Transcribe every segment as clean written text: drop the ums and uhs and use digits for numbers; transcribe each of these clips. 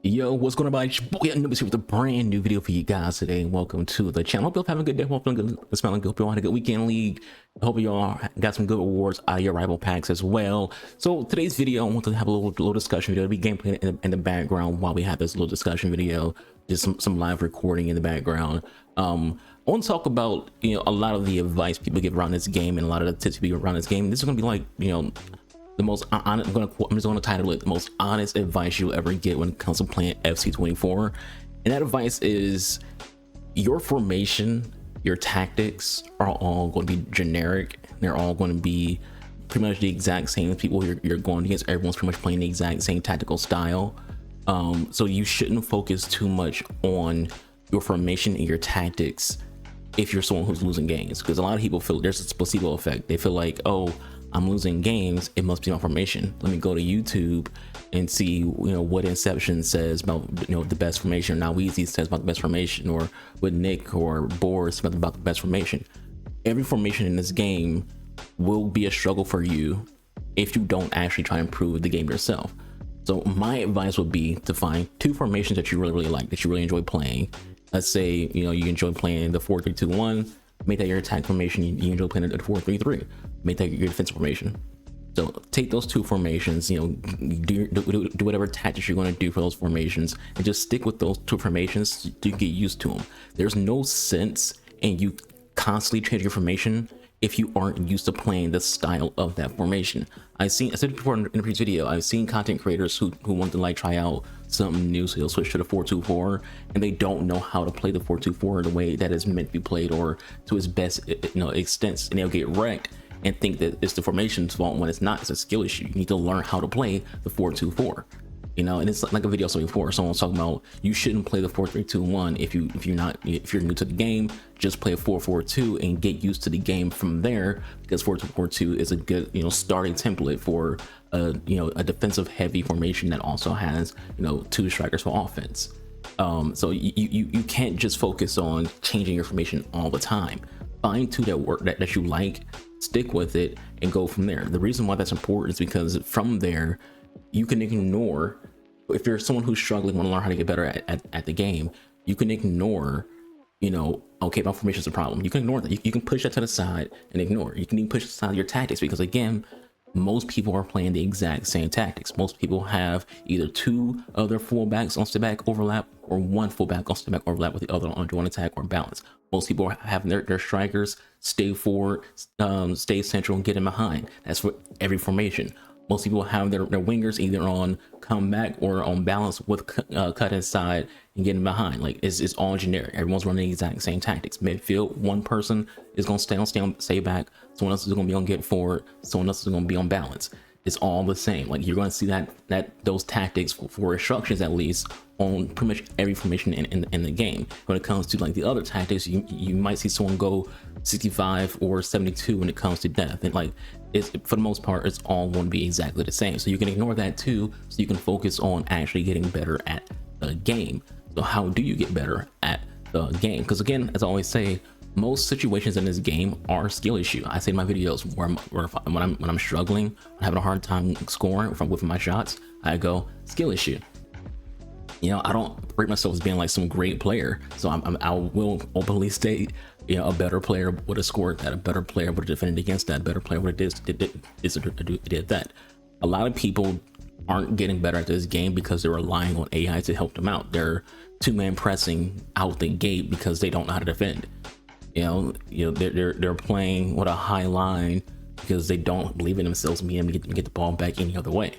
Yo, what's going on, everybody? It's your boy Anubis here with a brand new video for you guys today. Welcome to the channel. Hope you're having a good day. Hope you're feeling good, smelling good. Hope you all had a good weekend league. I hope you all got some good rewards out of your rival packs as well. So today's video, I want to have a little discussion video. It'll be gameplay in the background while we have this little discussion video. Just some live recording in the background. I want to talk about a lot of the advice people give around this game and a lot of the tips people give around this game. This is going to be like the most honest, I'm just going to title it the most honest advice you'll ever get when it comes to playing FC24. And that advice is your formation, your tactics are all going to be generic. They're all going to be pretty much the exact same. People you're going against, everyone's pretty much playing the exact same tactical style. So you shouldn't focus too much on your formation and your tactics if you're someone who's losing games, because a lot of people feel there's this placebo effect. They feel like, oh, I'm losing games, it must be my formation. Let me go to YouTube and see what Inception says about the best formation, or Now Weezy says about the best formation, or what Nick or Boris says about the best formation. Every formation in this game will be a struggle for you if you don't actually try and improve the game yourself. So my advice would be to find two formations that you really like, that you really enjoy playing. Let's say you enjoy playing the 4-3-2-1. Make that your attack formation. You enjoy playing the 4-3-3. Make that your defensive formation. So take those two formations, do whatever tactics you're going to do for those formations, and just stick with those two formations to get used to them. There's no sense in you constantly changing your formation if you aren't used to playing the style of that formation. I said before in the previous video, I've seen content creators who want to try out something new, so they'll switch to the 4-2-4, and they don't know how to play the 4-2-4 the way that is meant to be played, or to its best extent, and they'll get wrecked and think that it's the formation's fault when it's not. It's a skill issue. You need to learn how to play the 4-2-4. And it's like a video I saw before. Someone was talking about you shouldn't play the 4-3-2-1 if you're new to the game. Just play a 4-4-2 and get used to the game from there, because 4-2-4-2 is a good starting template for a defensive heavy formation that also has two strikers for offense. So you can't just focus on changing your formation all the time. Find two that work that you like, stick with it, and go from there. The reason why that's important is because from there you can ignore, if you're someone who's struggling, want to learn how to get better at the game, you can ignore, okay, my formation's a problem. You can ignore that. You can push that to the side and ignore it. You can even push aside your tactics, because again, most people are playing the exact same tactics. Most people have either two other fullbacks on step back overlap, or one fullback on step back overlap with the other on one attack or balance. Most people are having their strikers stay forward, stay central, and get in behind. That's for every formation. Most people have their wingers either on comeback or on balance with cut inside and getting behind. Like it's all generic. Everyone's running the exact same tactics. Midfield, one person is going to stay back. Someone else is going to be on get forward. Someone else is going to be on balance. It's all the same. Like you're going to see those tactics for instructions, at least, on pretty much every formation in the game. When it comes to like the other tactics, you might see someone go 65 or 72 when it comes to death, and like for the most part it's all going to be exactly the same. So you can ignore that too, so you can focus on actually getting better at the game. So how do you get better at the game? Because again, as I always say, most situations in this game are skill issue. I say in my videos when I'm struggling, I'm having a hard time scoring with my shots, I go skill issue. I don't rate myself as being like some great player, so I will openly state, a better player would have scored that, a better player would have defended against that, a better player would have did that. A lot of people aren't getting better at this game because they're relying on AI to help them out. They're two-man pressing out the gate because they don't know how to defend. They're playing with a high line because they don't believe in themselves and being able to get the ball back any other way.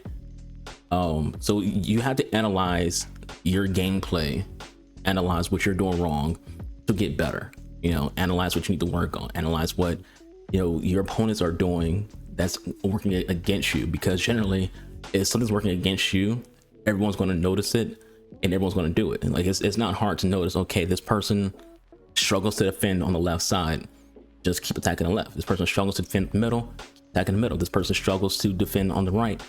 So you have to analyze your gameplay, analyze what you're doing wrong to get better. Analyze what you need to work on, analyze what your opponents are doing that's working against you, because generally if something's working against you, everyone's going to notice it and everyone's going to do it. And like it's not hard to notice, okay, this person struggles to defend on the left side, just keep attacking the left. This person struggles to defend the middle, attacking the middle. This person struggles to defend on the right,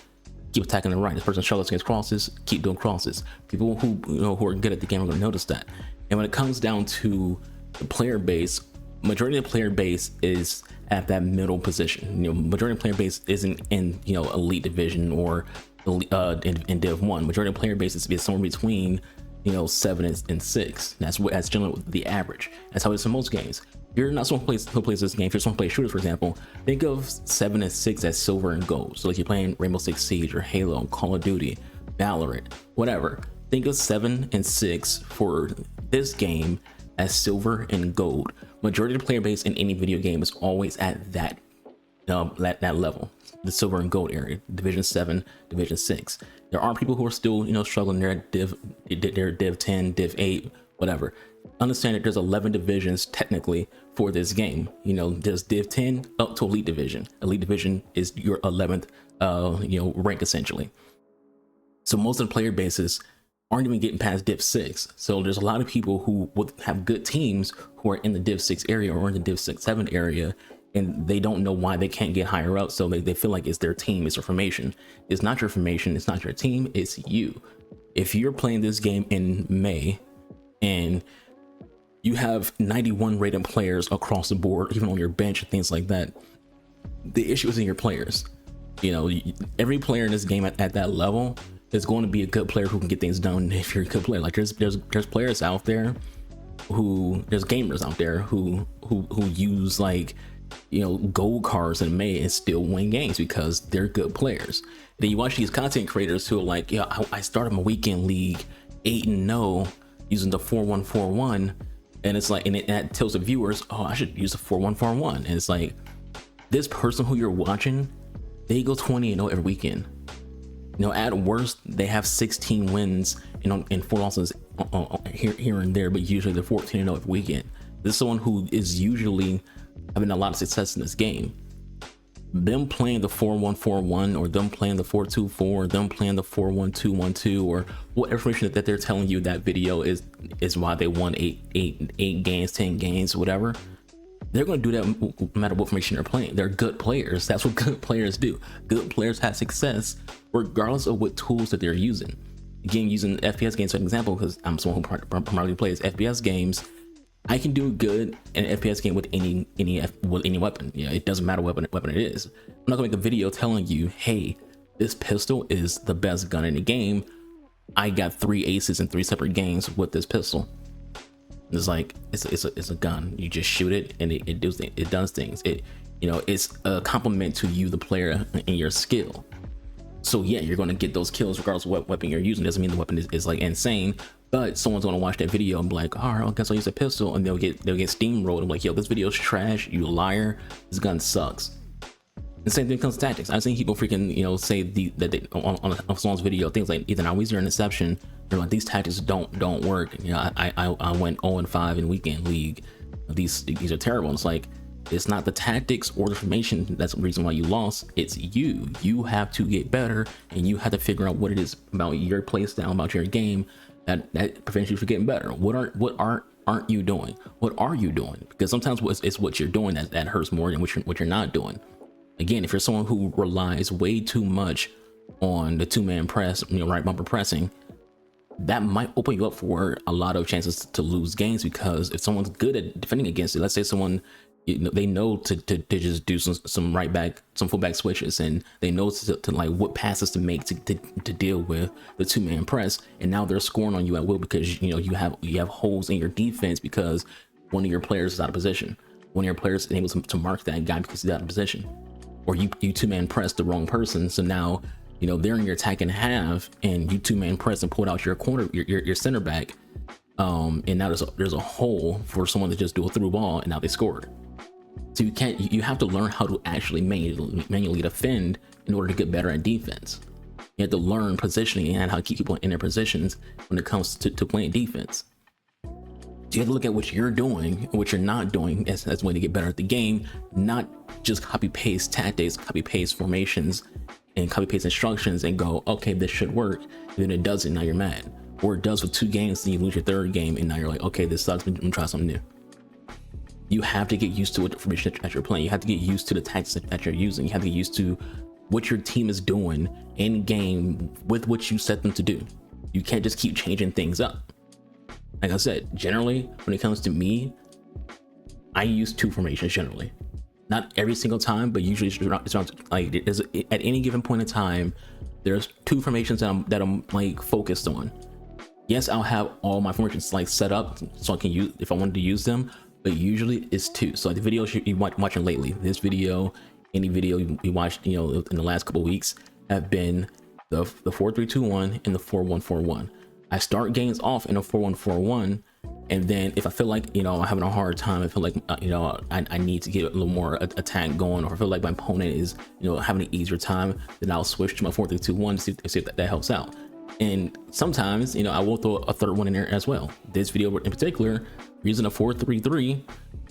keep attacking the right. This person struggles against crosses, keep doing crosses. People who who are good at the game are going to notice that. And when it comes down to the player base, majority of the player base is at that middle position. Majority of the player base isn't in elite division or in Div 1. Majority of player base is somewhere between 7 and 6. That's generally the average. That's how it is in most games. If you're not someone who plays this game, if you're someone who plays shooters, for example, think of 7 and 6 as silver and gold. So like you're playing Rainbow Six Siege or Halo, Call of Duty, Valorant, whatever. Think of 7 and 6 for this game as silver and gold. Majority of the player base in any video game is always at that level, the silver and gold area, Division 7, Division 6. There are people who are still struggling. They're at Div 10, Div 8, whatever. Understand that there's 11 divisions technically for this game. There's Div 10 up to Elite Division. Elite Division is your 11th rank essentially. So most of the player bases aren't even getting past Div 6. So there's a lot of people who would have good teams who are in the Div 6 area or in the Div 7 area, and they don't know why they can't get higher up. So they feel like it's their team, it's their formation. It's not your formation, it's not your team, it's you. If you're playing this game in May and you have 91 rated players across the board, even on your bench and things like that, the issue is in your players. Every player in this game at that level is going to be a good player who can get things done. If you're a good player, like there's players out there there's gamers out there who use gold cards in May and still win games because they're good players. Then you watch these content creators who are like, I started my weekend league 8-0 using the 4141, and it's like, and that tells the viewers, I should use the 4141, and it's like, this person who you're watching, they go 20-0 every weekend. At worst, they have 16 wins and 4 losses here and there, but usually they're 14-0 every weekend. This is someone who is usually having a lot of success in this game. Them playing the 4141 or them playing the 424 or them playing the 41212 or what information that they're telling you that video is why they won 8 games, 10 games, whatever. They're going to do that no matter what formation they're playing. They're good players. That's what good players do. Good players have success regardless of what tools that they're using. Again, using FPS games as an example, because I'm someone who primarily plays FPS games, I can do good in an FPS game with any weapon. It doesn't matter what weapon it is. I'm not gonna make a video telling you, hey, this pistol is the best gun in the game. I got 3 aces in 3 separate games with this pistol. It's like it's a gun. You just shoot it and it does things. It's a compliment to you, the player, and your skill. So yeah, you're gonna get those kills regardless of what weapon you're using. Doesn't mean the weapon is like insane, but someone's gonna watch that video and be like, all right, I guess I'll use a pistol, and they'll get steamrolled and be like, yo, this video's trash, you liar, this gun sucks. The same thing comes to tactics. I've seen people freaking say that they, on someone's video, things like either Nowiz or Inception, they're like, these tactics don't work. I went 0-5 in weekend league. These are terrible. And it's like, it's not the tactics or the formation that's the reason why you lost. It's you. You have to get better, and you have to figure out what it is about your play style, about your game that prevents you from getting better. What aren't you doing? What are you doing? Because sometimes it's what you're doing that hurts more than what you're not doing. Again, if you're someone who relies way too much on the 2-man press, right bumper pressing, that might open you up for a lot of chances to lose games. Because if someone's good at defending against it, let's say someone, they know to just do some right back, some fullback switches, and they know to like what passes to make to deal with the 2-man press, and now they're scoring on you at will because you have holes in your defense because one of your players is out of position. One of your players is able to mark that guy because he's out of position, or you 2-man press the wrong person, so now they're in your attacking half, and you 2-man press and pulled out your corner, your center back, and now there's a hole for someone to just do a through ball, and now they scored. So you have to learn how to actually manually defend in order to get better at defense. You have to learn positioning and how to keep people in their positions when it comes to playing defense. So you have to look at what you're doing and what you're not doing as a way to get better at the game, not just copy paste tactics, copy paste formations, and copy paste instructions and go, okay, this should work. And then it doesn't, now you're mad. Or it does with 2 games, then you lose your 3rd game, and now you're like, okay, this sucks, I'm gonna try something new. You have to get used to what information that you're playing. You have to get used to the tactics that you're using. You have to get used to what your team is doing in game with what you set them to do. You can't just keep changing things up. Like I said, generally, when it comes to me, I use 2 formations generally. Not every single time, but usually it's around, like at any given point in time, there's two formations that I'm like focused on. Yes, I'll have all my formations like set up so I can use if I wanted to use them, but usually it's two. So like the videos you watching lately, this video, any video you watched, you know, in the last couple of weeks have been the 4-3-2-1 and the 4-1-4-1. I start games off in a 4-1-4-1, and then if I feel like, you know, I'm having a hard time, I feel like, you know, I need to get a little more attack going, or I feel like my opponent is, you know, having an easier time, then I'll switch to my 4-3-2-1 to see if that helps out. And sometimes, you know, I will throw a third one in there as well. This video in particular, using a 4-3-3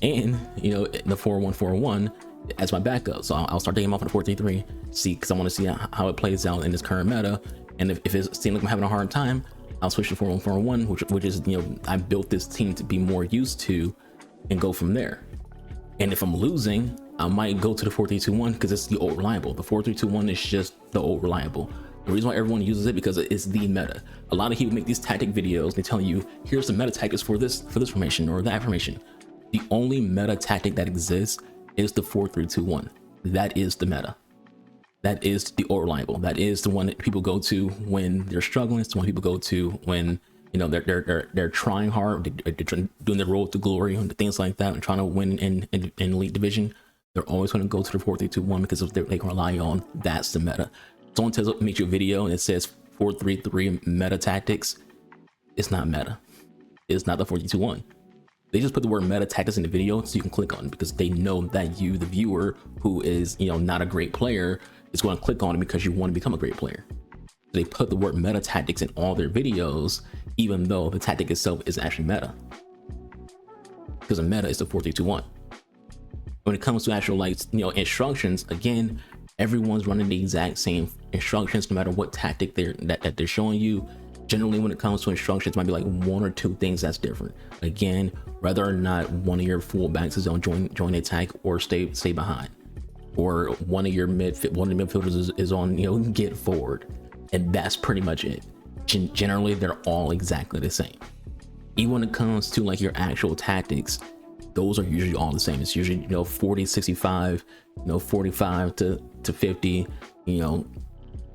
and, you know, the 4-1-4-1 as my backup. So I'll start the game off in a 4-3-3, see, because I want to see how it plays out in this current meta. And if it seems like I'm having a hard time, I'll switch to 4-1-4-1, which is, you know, I built this team to be more used to, and go from there. And if I'm losing, I might go to the 4-3-2-1 because it's the old reliable. The 4-3-2-1 is just the old reliable. The reason why everyone uses it because it's the meta. A lot of people make these tactic videos. They tell you, here's the meta tactics for this formation or that formation. The only meta tactic that exists is the 4-3-2-1. That is the meta. That is the old reliable. That is the one that people go to when they're struggling. It's the one people go to when, you know, they're trying hard, they're doing their road to glory and things like that, and trying to win in elite division. They're always going to go to the 4-3-2-1 because if they can rely on that's the meta. Someone makes you a video and it says 4-3-3 meta tactics. It's not meta. It's not the 4-3-2-1. They just put the word meta tactics in the video so you can click on it because they know that you, the viewer, who is, you know, not a great player, is going to click on it because you want to become a great player. They put the word meta tactics in all their videos, even though the tactic itself is actually meta. Because a meta is the 4-3-2-1. When it comes to actual, like, you know, instructions, again, everyone's running the exact same instructions no matter what tactic that they're showing you. Generally, when it comes to instructions, it might be like one or two things that's different. Again, whether or not one of your fullbacks is on join the attack or stay behind, or one of your midfielders is on, you know, get forward, and that's pretty much it. Generally, they're all exactly the same. Even when it comes to like your actual tactics, those are usually all the same. It's usually, you know, 40-65, you know, 45 to 50, you know,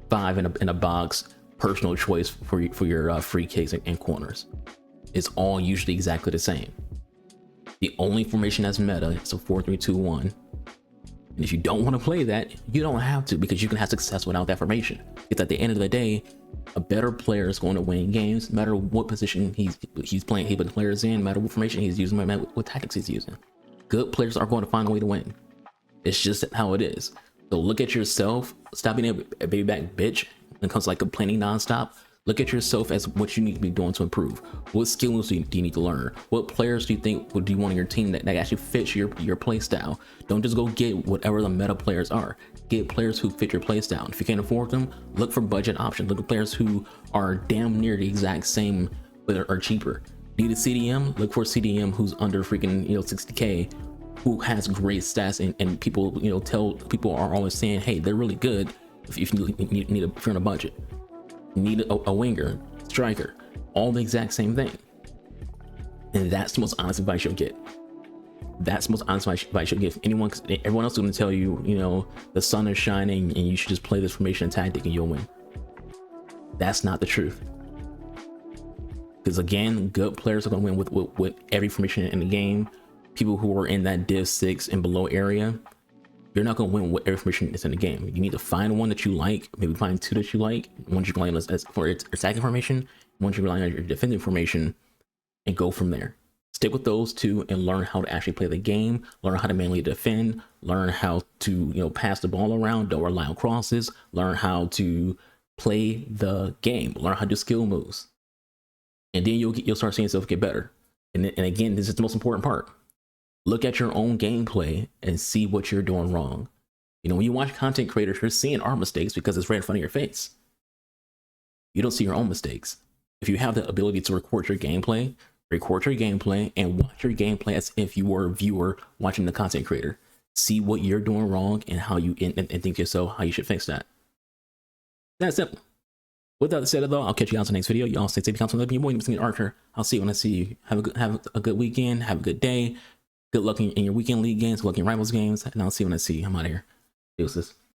5 in a box, personal choice for your free kicks and corners. It's all usually exactly the same. The only formation that's meta is a 4-3-2-1. And if you don't want to play that, you don't have to, because you can have success without that formation. Because at the end of the day, a better player is going to win games, no matter what position he's playing. He put players in, no matter what formation he's using, no matter what tactics he's using. Good players are going to find a way to win. It's just how it is. So look at yourself. Stop being a baby back bitch when it comes to like complaining nonstop. Look at yourself as what you need to be doing to improve. What skills do you need to learn? What players do you think do you want on your team that actually fits your play style? Don't just go get whatever the meta players are. Get players who fit your play style. If you can't afford them, look for budget options. Look at players who are damn near the exact same but are cheaper. Need a CDM? Look for a CDM who's under freaking, you know, 60K, who has great stats, and people, you know, people are always saying, hey, they're really good if you need if you're on a budget. Need a winger, striker, all the exact same thing. And that's the most honest advice you'll get. That's the most honest advice you'll give anyone, because everyone else is going to tell you, you know, the sun is shining and you should just play this formation and tactic and you'll win. That's not the truth. Because again, good players are going to win with every formation in the game. People who are in that Div 6 and below area, you're not going to win with every formation that's in the game. You need to find one that you like, maybe find two that you like. One you rely on as for its attacking formation, one you rely on your defending formation, and go from there. Stick with those two and learn how to actually play the game, learn how to mainly defend, learn how to, you know, pass the ball around, don't rely on crosses, learn how to play the game, learn how to do skill moves. And then you'll start seeing yourself get better. And again, this is the most important part. Look at your own gameplay and see what you're doing wrong. You know, when you watch content creators, you're seeing our mistakes because it's right in front of your face. You don't see your own mistakes. If you have the ability to record your gameplay and watch your gameplay as if you were a viewer watching the content creator. See what you're doing wrong and how you and think to yourself how you should fix that. That's simple. With that said, though, I'll catch you guys in the next video. Y'all stay safe. Become something. Your boy, Mr. Archer. I'll see you when I see you. Have a good weekend. Have a good day. Good luck in your weekend league games. Good luck in rivals games. And I'll see you when I see you. I'm out of here. Deuces.